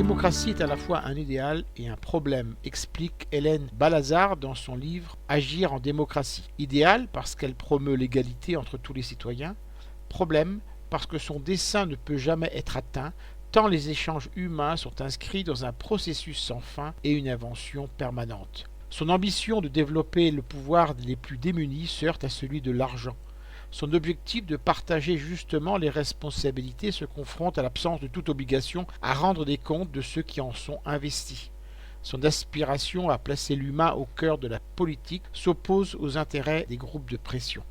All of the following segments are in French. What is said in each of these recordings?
démocratie est à la fois un idéal et un problème, explique Hélène Balazar dans son livre Agir en démocratie. Idéal parce qu'elle promeut l'égalité entre tous les citoyens. Problème parce que son dessein ne peut jamais être atteint tant les échanges humains sont inscrits dans un processus sans fin et une invention permanente. Son ambition de développer le pouvoir des plus démunis se heurte à celui de l'argent. Son objectif de partager justement les responsabilités se confronte à l'absence de toute obligation à rendre des comptes de ceux qui en sont investis. Son aspiration à placer l'humain au cœur de la politique s'oppose aux intérêts des groupes de pression.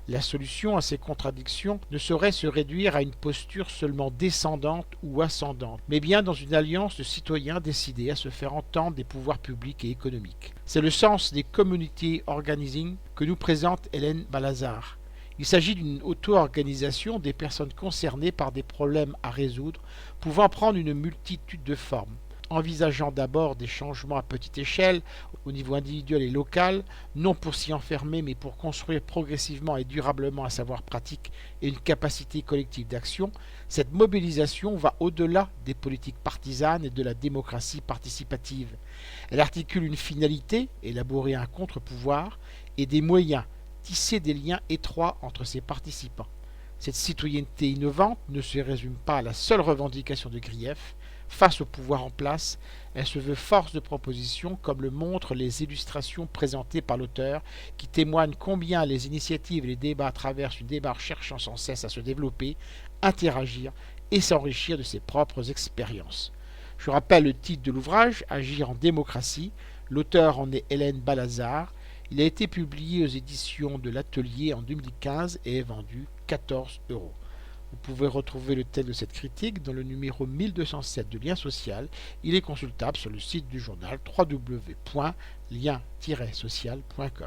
La solution à ces contradictions ne saurait se réduire à une posture seulement descendante ou ascendante, mais bien dans une alliance de citoyens décidés à se faire entendre des pouvoirs publics et économiques. C'est le sens des community organizing que nous présente Hélène Balazar. Il s'agit d'une auto-organisation des personnes concernées par des problèmes à résoudre, pouvant prendre une multitude de formes. Envisageant d'abord des changements à petite échelle, au niveau individuel et local, non pour s'y enfermer mais pour construire progressivement et durablement un savoir pratique et une capacité collective d'action, cette mobilisation va au-delà des politiques partisanes et de la démocratie participative. Elle articule une finalité, élaborer un contre-pouvoir, et des moyens, tisser des liens étroits entre ses participants. Cette citoyenneté innovante ne se résume pas à la seule revendication de grief. Face au pouvoir en place, elle se veut force de proposition, comme le montrent les illustrations présentées par l'auteur, qui témoignent combien les initiatives et les débats traversent une démarche cherchant sans cesse à se développer, interagir et s'enrichir de ses propres expériences. Je rappelle le titre de l'ouvrage, Agir en démocratie. L'auteur en est Hélène Balazar. Il a été publié aux éditions de l'Atelier en 2015 et est vendu 14 €. Vous pouvez retrouver le texte de cette critique dans le numéro 1207 de Lien Social. Il est consultable sur le site du journal www.lien-social.com.